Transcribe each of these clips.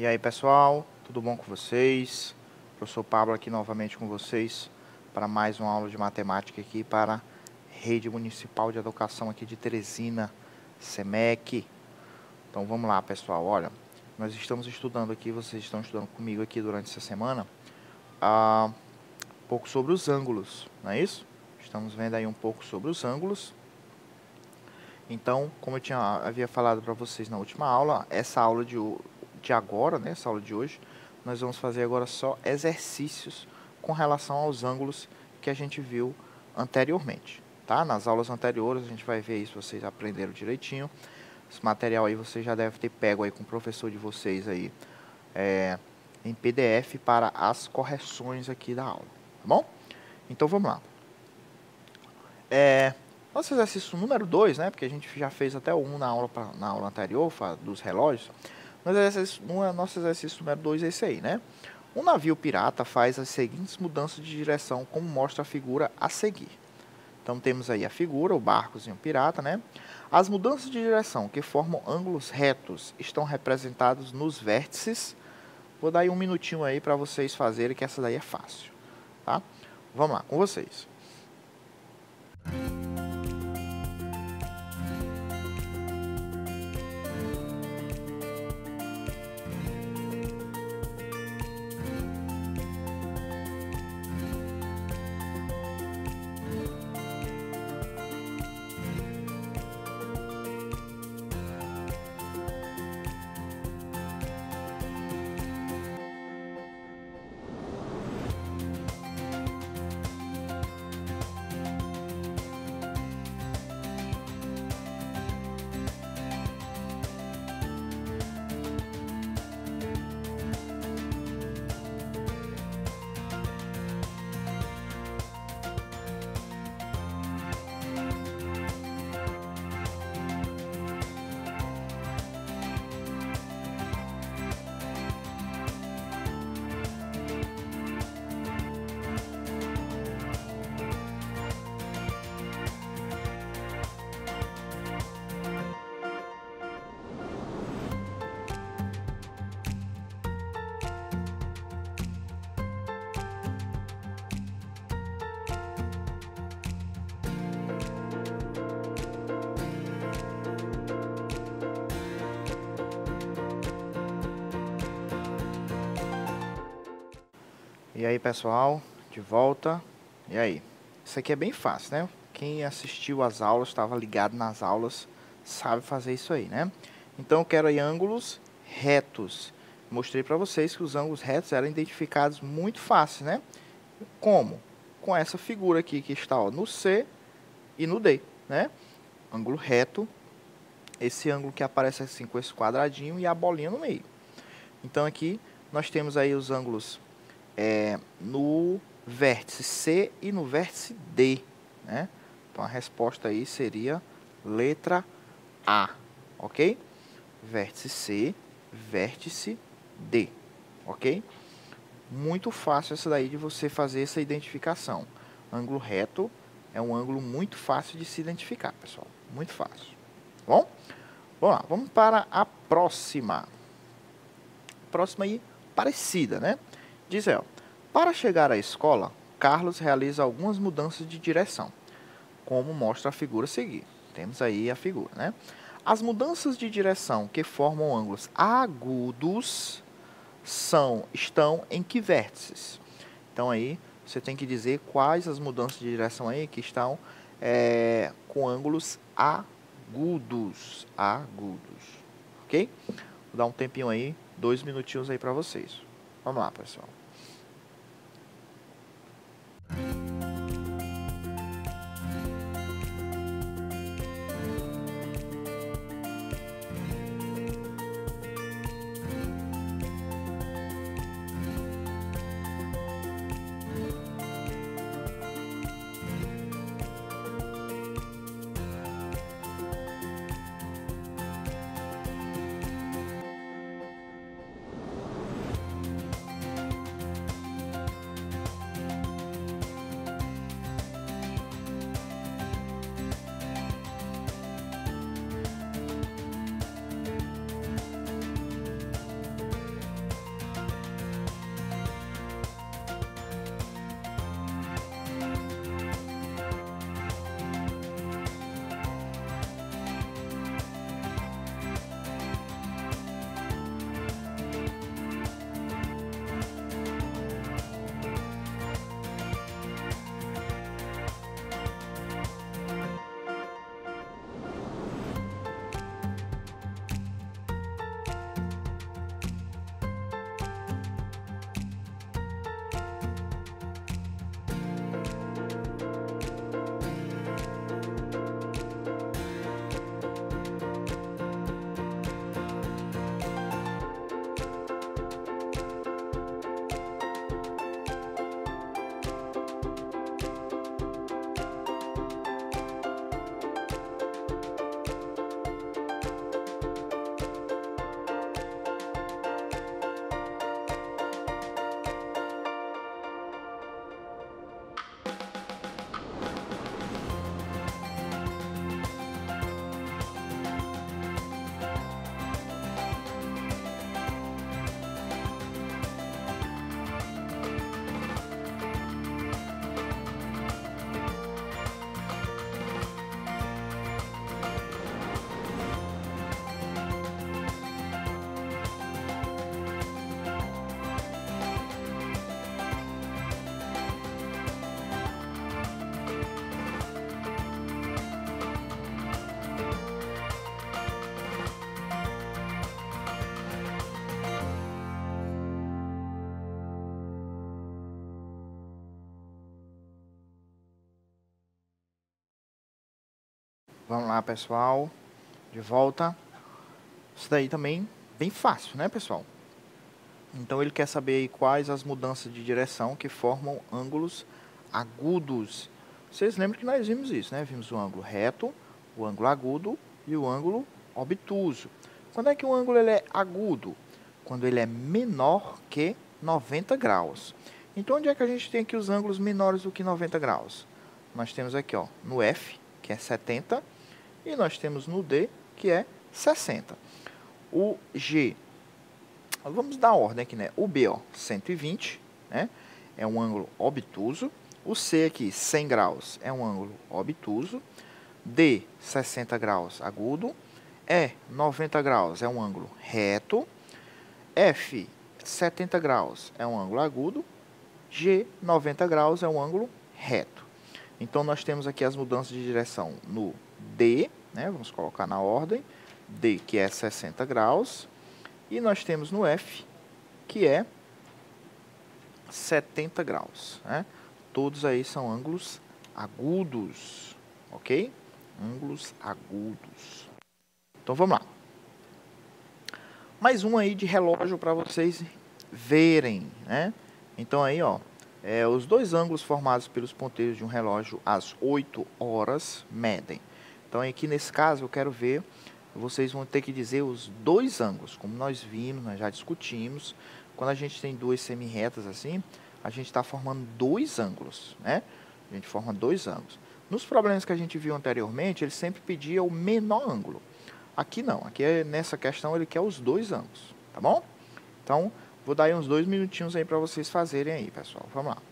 aí pessoal, tudo bom com vocês? Professor Pablo aqui novamente com vocês para mais uma aula de matemática aqui para a Rede Municipal de Educação aqui de Teresina, SEMEC. Então vamos lá pessoal, olha, nós estamos estudando aqui, vocês estão estudando comigo aqui durante essa semana um pouco sobre os ângulos, não é isso? Estamos vendo aí um pouco sobre os ângulos. Então, como eu havia falado para vocês na última aula, essa aula de agora, né, essa aula de hoje, nós vamos fazer agora só exercícios com relação aos ângulos que a gente viu anteriormente, tá? Nas aulas anteriores a gente vai ver isso, vocês aprenderam direitinho. Esse material aí você já deve ter pego aí com o professor de vocês aí em PDF para as correções aqui da aula, tá bom? Então vamos lá. Nosso exercício número 2, né, porque a gente já fez até o 1 na aula anterior, dos relógios. Nosso exercício número 2 é esse aí, né? Um navio pirata faz as seguintes mudanças de direção, como mostra a figura a seguir. Então, temos aí a figura, o barcozinho pirata, né? As mudanças de direção que formam ângulos retos estão representados nos vértices. Vou dar aí um minutinho aí para vocês fazerem, que essa daí é fácil, tá? Vamos lá, com vocês. E aí pessoal, de volta. E aí? Isso aqui é bem fácil, né? Quem assistiu às aulas, estava ligado nas aulas, sabe fazer isso aí, né? Então eu quero aí ângulos retos. Mostrei para vocês que os ângulos retos eram identificados muito fácil, né? Como? Com essa figura aqui que está ó, no C e no D, né? Ângulo reto, esse ângulo que aparece assim com esse quadradinho e a bolinha no meio. Então aqui nós temos aí os ângulos no vértice C e no vértice D, né? Então a resposta aí seria letra A, ok? Vértice C, vértice D, ok? Muito fácil essa daí de você fazer essa identificação. Ângulo reto é um ângulo muito fácil de se identificar, pessoal. Muito fácil. Bom? Vamos lá, vamos para a próxima. Próxima aí, parecida, né? Diz ela, para chegar à escola, Carlos realiza algumas mudanças de direção, como mostra a figura a seguir. Temos aí a figura, né? As mudanças de direção que formam ângulos agudos estão em que vértices? Então aí, você tem que dizer quais as mudanças de direção aí que estão com ângulos agudos, ok? Vou dar um tempinho aí, 2 minutinhos aí para vocês. Vamos lá, pessoal. Vamos lá, pessoal. De volta. Isso daí também bem fácil, né, pessoal? Então ele quer saber aí quais as mudanças de direção que formam ângulos agudos. Vocês lembram que nós vimos isso, né? Vimos o ângulo reto, o ângulo agudo e o ângulo obtuso. Quando é que o ângulo ele é agudo? Quando ele é menor que 90 graus. Então onde é que a gente tem aqui os ângulos menores do que 90 graus? Nós temos aqui, ó, no F, que é 70, e nós temos no D, que é 60. O G, vamos dar ordem aqui, né? O B, ó, 120, né? É um ângulo obtuso. O C aqui, 100 graus, é um ângulo obtuso. D, 60 graus, agudo. E, 90 graus, é um ângulo reto. F, 70 graus, é um ângulo agudo. G, 90 graus, é um ângulo reto. Então, nós temos aqui as mudanças de direção no D, né? Vamos colocar na ordem. D, que é 60 graus. E nós temos no F, que é 70 graus, né? Todos aí são ângulos agudos, ok? Ângulos agudos. Então, vamos lá. Mais um aí de relógio para vocês verem, né? Então, aí, ó, os dois ângulos formados pelos ponteiros de um relógio às 8 horas medem. Então, aqui nesse caso, eu quero ver, vocês vão ter que dizer os dois ângulos, como nós vimos, nós já discutimos. Quando a gente tem duas semi-retas assim, a gente está formando dois ângulos, né? A gente forma dois ângulos. Nos problemas que a gente viu anteriormente, ele sempre pedia o menor ângulo. Aqui não, aqui nessa questão ele quer os dois ângulos, tá bom? Então, vou dar aí uns 2 minutinhos aí para vocês fazerem aí, pessoal. Vamos lá.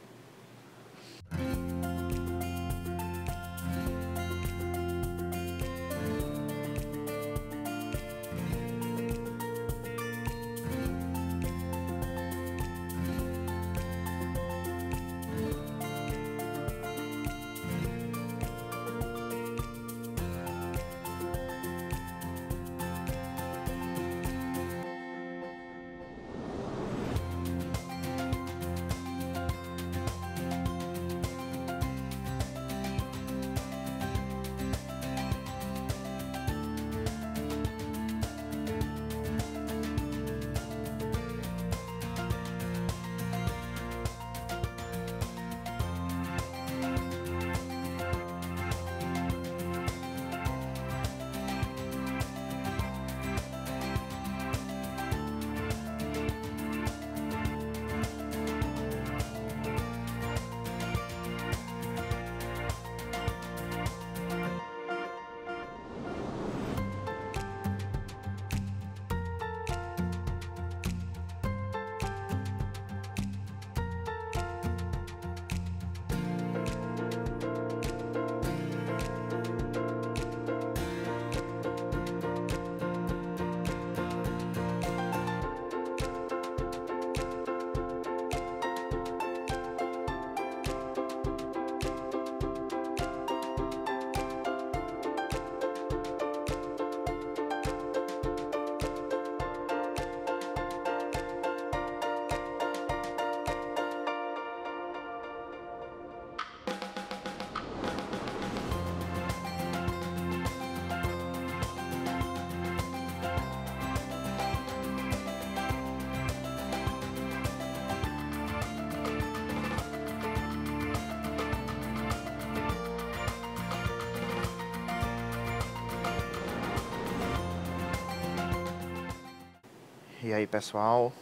E aí, pessoal,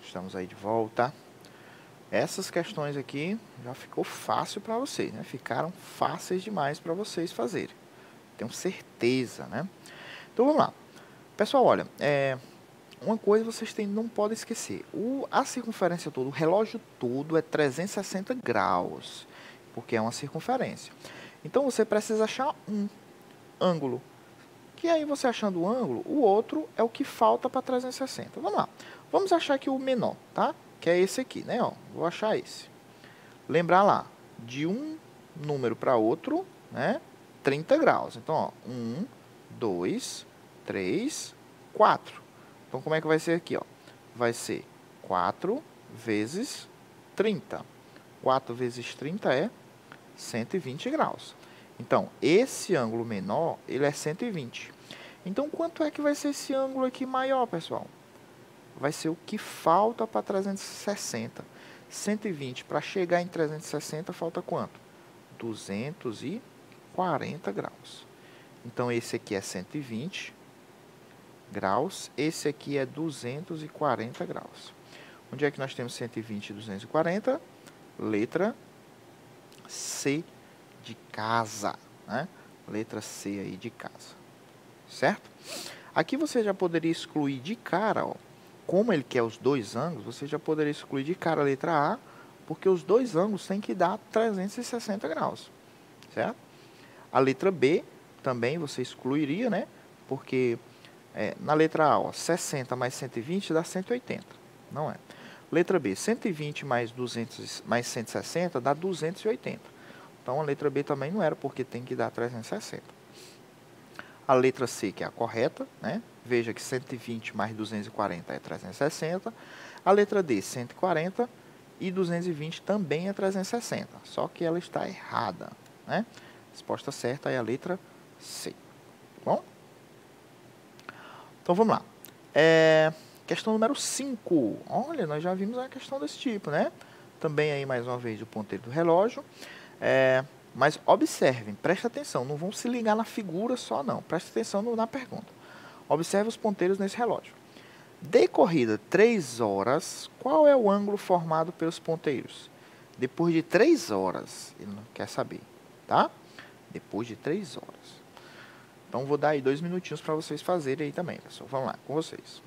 estamos aí de volta. Essas questões aqui já ficou fácil para vocês, né? Ficaram fáceis demais para vocês fazerem. Tenho certeza, né? Então, vamos lá. Pessoal, olha, uma coisa vocês não podem esquecer. A circunferência toda, o relógio todo é 360 graus, porque é uma circunferência. Então, você precisa achar um ângulo. Que aí, você achando o ângulo, o outro é o que falta para 360. Vamos lá. Vamos achar aqui o menor, tá? Que é esse aqui, né? Ó, vou achar esse. Lembrar lá, de um número para outro, né? 30 graus. Então, ó, 1, 2, 3, 4. Então, como é que vai ser aqui, ó? Vai ser 4 vezes 30. 4 vezes 30 é 120 graus. Então, esse ângulo menor, ele é 120. Então, quanto é que vai ser esse ângulo aqui maior, pessoal? Vai ser o que falta para 360. 120 para chegar em 360 falta quanto? 240 graus. Então, esse aqui é 120 graus, esse aqui é 240 graus. Onde é que nós temos 120 e 240? Letra C de casa, né? Letra C aí de casa, certo? Aqui você já poderia excluir de cara, ó, como ele quer os dois ângulos, você já poderia excluir de cara a letra A, porque os dois ângulos têm que dar 360 graus, certo? A letra B também você excluiria, né? Porque na letra A, ó, 60 mais 120 dá 180, não é? Letra B, 120 mais 200 mais 160 dá 280. Então, a letra B também não era, porque tem que dar 360. A letra C, que é a correta, né? Veja que 120 mais 240 é 360. A letra D, 140 e 220 também é 360. Só que ela está errada, né? A resposta certa é a letra C. Bom? Então, vamos lá. Questão número 5. Olha, nós já vimos uma questão desse tipo, né? Também aí, mais uma vez, o ponteiro do relógio. Mas observem, preste atenção, não vão se ligar na figura só não, preste atenção na pergunta. Observe os ponteiros nesse relógio. Decorrida 3 horas, qual é o ângulo formado pelos ponteiros? Depois de 3 horas, ele não quer saber, tá? Depois de 3 horas. Então, vou dar aí 2 minutinhos para vocês fazerem aí também, pessoal. Vamos lá, com vocês.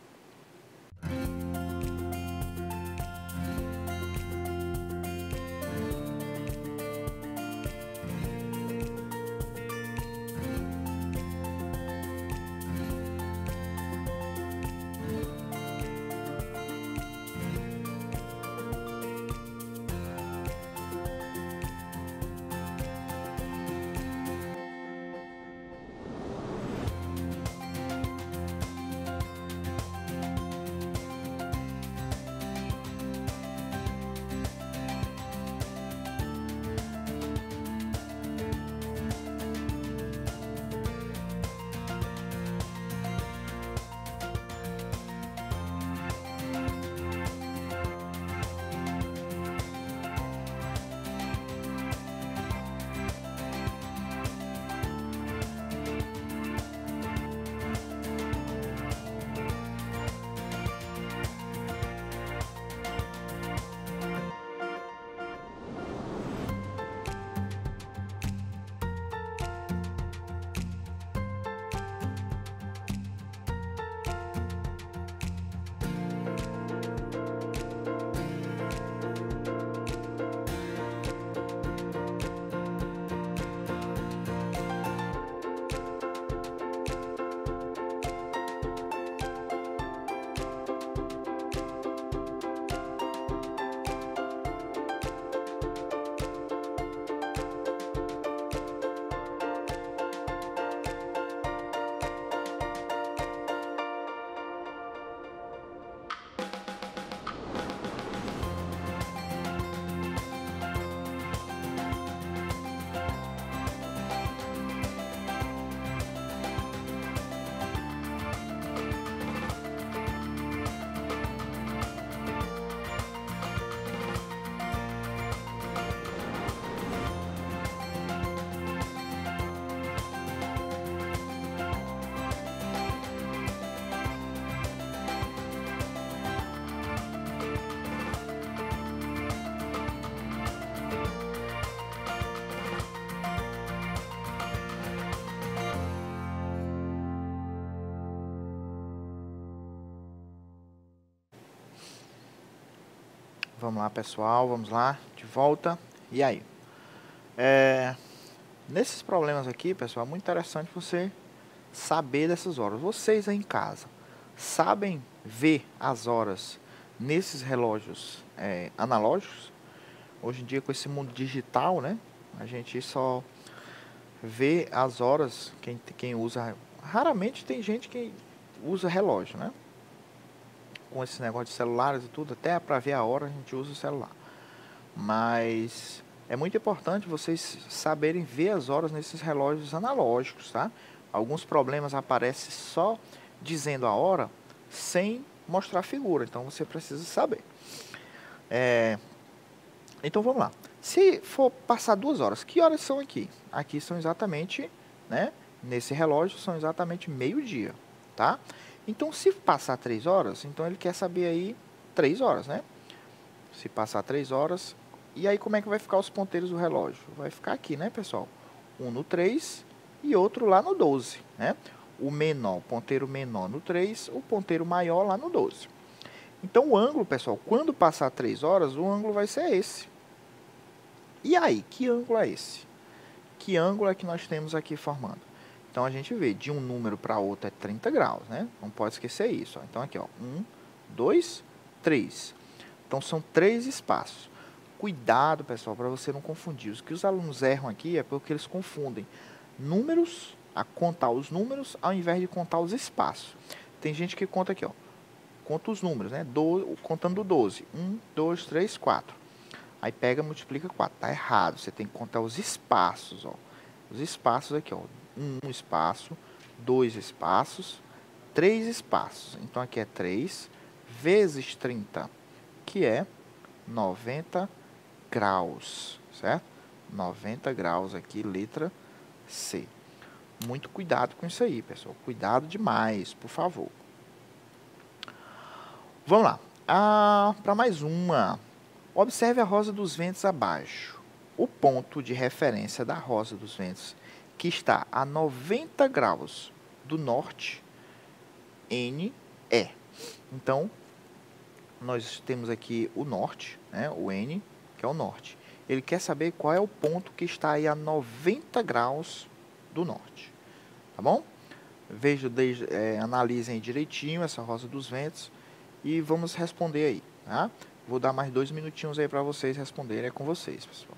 Vamos lá, pessoal, vamos lá, de volta. E aí? Nesses problemas aqui, pessoal, é muito interessante você saber dessas horas. Vocês aí em casa sabem ver as horas nesses relógios analógicos? Hoje em dia, com esse mundo digital, né? A gente só vê as horas, quem usa... Raramente tem gente que usa relógio, né? Com esse negócio de celulares e tudo, até para ver a hora a gente usa o celular. Mas é muito importante vocês saberem ver as horas nesses relógios analógicos, tá? Alguns problemas aparecem só dizendo a hora, sem mostrar a figura, então você precisa saber. Então vamos lá. Se for passar 2 horas, que horas são aqui? Aqui são exatamente, né? Nesse relógio são exatamente meio-dia, tá? Então se passar 3 horas, então ele quer saber aí 3 horas, né? Se passar 3 horas, e aí como é que vai ficar os ponteiros do relógio? Vai ficar aqui, né, pessoal? Um no 3 e outro lá no 12, né? O menor, ponteiro menor no 3, o ponteiro maior lá no 12. Então o ângulo, pessoal, quando passar 3 horas, o ângulo vai ser esse. E aí, que ângulo é esse? Que ângulo é que nós temos aqui formando? Então, a gente vê, de um número para outro é 30 graus, né? Não pode esquecer isso. Ó. Então, aqui, ó, 1, 2, 3. Então, são 3 espaços. Cuidado, pessoal, para você não confundir. O que os alunos erram aqui é porque eles confundem números, a contar os números, ao invés de contar os espaços. Tem gente que conta aqui, ó, conta os números, né? Contando 12. 1, 2, 3, 4. Aí pega e multiplica 4. Tá errado. Você tem que contar os espaços, ó. Os espaços aqui, ó. 1 espaço, 2 espaços, 3 espaços. Então, aqui é 3 vezes 30, que é 90 graus, certo? 90 graus aqui, letra C. Muito cuidado com isso aí, pessoal. Cuidado demais, por favor. Vamos lá. Para mais uma. Observe a rosa dos ventos abaixo. O ponto de referência da rosa dos ventos, que está a 90 graus do norte, N é. Então, nós temos aqui o norte, né, o N, que é o norte. Ele quer saber qual é o ponto que está aí a 90 graus do norte. Tá bom? Analisem direitinho essa rosa dos ventos e vamos responder aí, tá? Vou dar mais 2 minutinhos aí para vocês responderem. É com vocês, pessoal.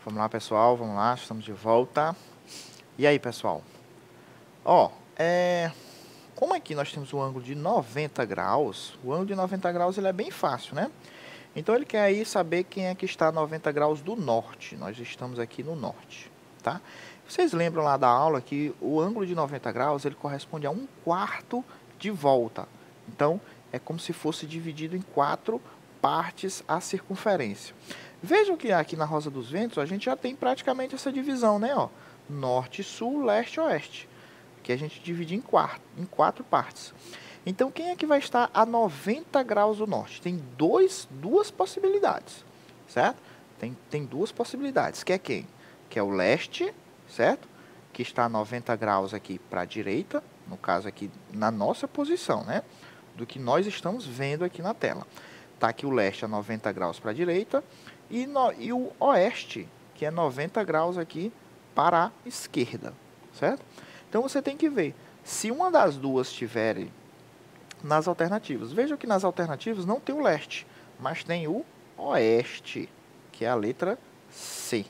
Vamos lá, pessoal, vamos lá, estamos de volta. E aí, pessoal? Ó, como aqui nós temos um ângulo de 90 graus, o ângulo de 90 graus ele é bem fácil, né? Então, ele quer aí saber quem é que está a 90 graus do norte. Nós estamos aqui no norte, tá? Vocês lembram lá da aula que o ângulo de 90 graus, ele corresponde a 1/4 de volta. Então, é como se fosse dividido em 4 partes a circunferência. Vejam que aqui na rosa dos ventos, a gente já tem praticamente essa divisão, né? Ó, norte, sul, leste, oeste. Que a gente divide em 4 partes. Então, quem é que vai estar a 90 graus do norte? Tem duas possibilidades, certo? Tem duas possibilidades, que é quem? Que é o leste, certo? Que está a 90 graus aqui para a direita, no caso aqui na nossa posição, né? Do que nós estamos vendo aqui na tela. Está aqui o leste a 90 graus para a direita e o oeste, que é 90 graus aqui para a esquerda, certo? Então, você tem que ver se uma das duas estiver nas alternativas. Veja que nas alternativas não tem o leste, mas tem o oeste, que é a letra C,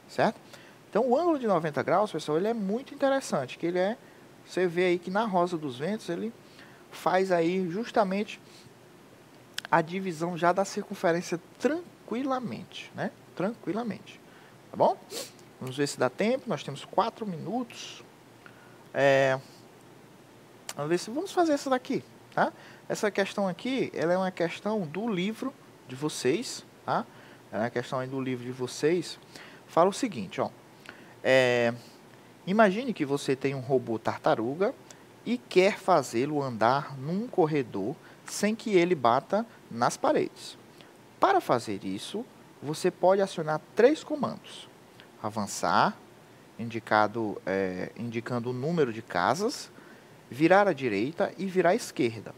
certo? Então, o ângulo de 90 graus, pessoal, ele é muito interessante, que você vê aí que na rosa dos ventos, ele faz aí justamente a divisão já da circunferência tranquilamente, né? Tranquilamente, tá bom? Vamos ver se dá tempo, nós temos 4 minutos. Vamos fazer essa daqui, tá? Essa questão aqui, ela é uma questão do livro de vocês, tá? É uma questão aí do livro de vocês. Fala o seguinte, ó. Imagine que você tem um robô tartaruga e quer fazê-lo andar num corredor sem que ele bata nas paredes. Para fazer isso, você pode acionar 3 comandos. Avançar, indicando o número de casas, virar à direita e virar à esquerda,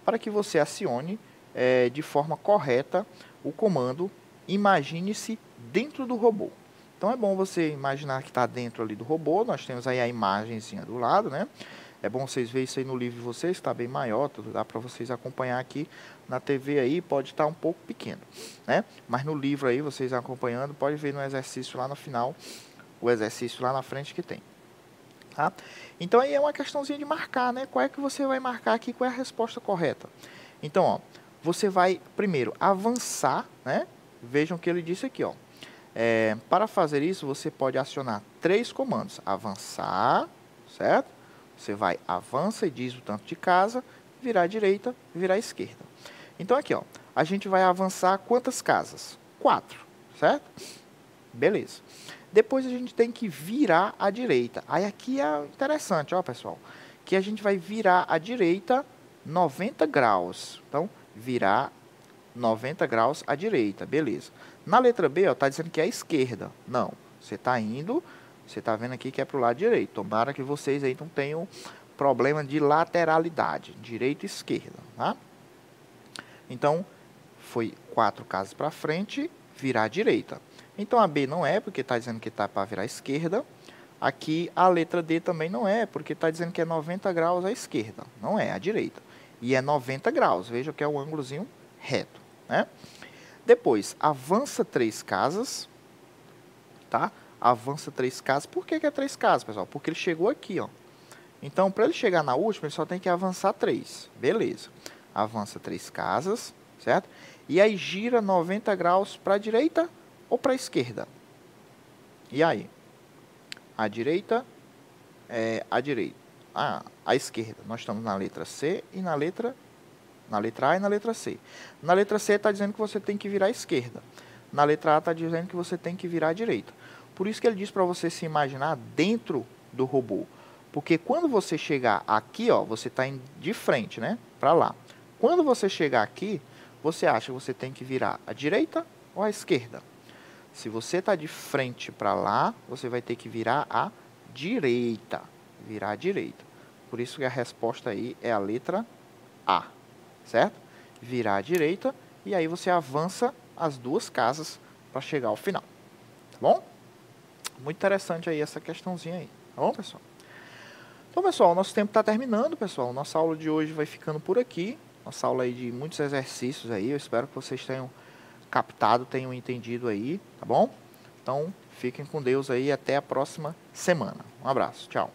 para que você acione de forma correta o comando imagine-se dentro do robô. Então, é bom você imaginar que está dentro ali do robô. Nós temos aí a imagenzinha do lado, né? É bom vocês verem isso aí no livro de vocês, está bem maior, tudo dá para vocês acompanhar aqui na TV aí, pode estar um pouco pequeno, né? Mas no livro aí, vocês acompanhando, pode ver no exercício lá no final, o exercício lá na frente que tem. Tá? Então, aí é uma questãozinha de marcar, né? Qual é que você vai marcar aqui, qual é a resposta correta? Então, ó, você vai primeiro avançar, né? Vejam o que ele disse aqui, ó. Para fazer isso, você pode acionar 3 comandos. Avançar, certo? Você vai, avança e diz o tanto de casa, virar à direita, virar à esquerda. Então, aqui, ó, a gente vai avançar quantas casas? 4, certo? Beleza. Depois a gente tem que virar à direita. Aí aqui é interessante, ó, pessoal, que a gente vai virar à direita 90 graus. Então, virar 90 graus à direita, beleza. Na letra B, ó, tá dizendo que é a esquerda. Não, você tá indo, você tá vendo aqui que é pro lado direito. Tomara que vocês aí não tenham problema de lateralidade, direita e esquerda, tá? Então, foi 4 casas para frente, virar à direita. Então, a B não é, porque está dizendo que está para virar à esquerda. Aqui, a letra D também não é, porque está dizendo que é 90 graus à esquerda. Não é, à direita. E é 90 graus, veja que é um ângulozinho reto, né? Depois, avança 3 casas, tá? Avança 3 casas. Por que é 3 casas, pessoal? Porque ele chegou aqui, ó. Então, para ele chegar na última, ele só tem que avançar 3. Beleza. Avança 3 casas, certo? E aí, gira 90 graus para a direita ou para a esquerda? E aí? A direita a direita. A esquerda. Nós estamos na letra C e na letra A e na letra C. Na letra C está dizendo que você tem que virar à esquerda. Na letra A está dizendo que você tem que virar à direita. Por isso que ele diz para você se imaginar dentro do robô. Porque quando você chegar aqui, ó, você está de frente, né? Para lá. Quando você chegar aqui, você acha que você tem que virar à direita ou à esquerda? Se você está de frente para lá, você vai ter que virar à direita. Virar à direita. Por isso que a resposta aí é a letra A. Certo? Virar à direita e aí você avança as 2 casas para chegar ao final. Tá bom? Muito interessante aí essa questãozinha aí. Tá bom, pessoal? Então, pessoal, nosso tempo está terminando, pessoal. Nossa aula de hoje vai ficando por aqui. Nossa aula aí de muitos exercícios aí. Eu espero que vocês tenham captado, tenham entendido aí, tá bom? Então, fiquem com Deus aí. Até a próxima semana. Um abraço. Tchau.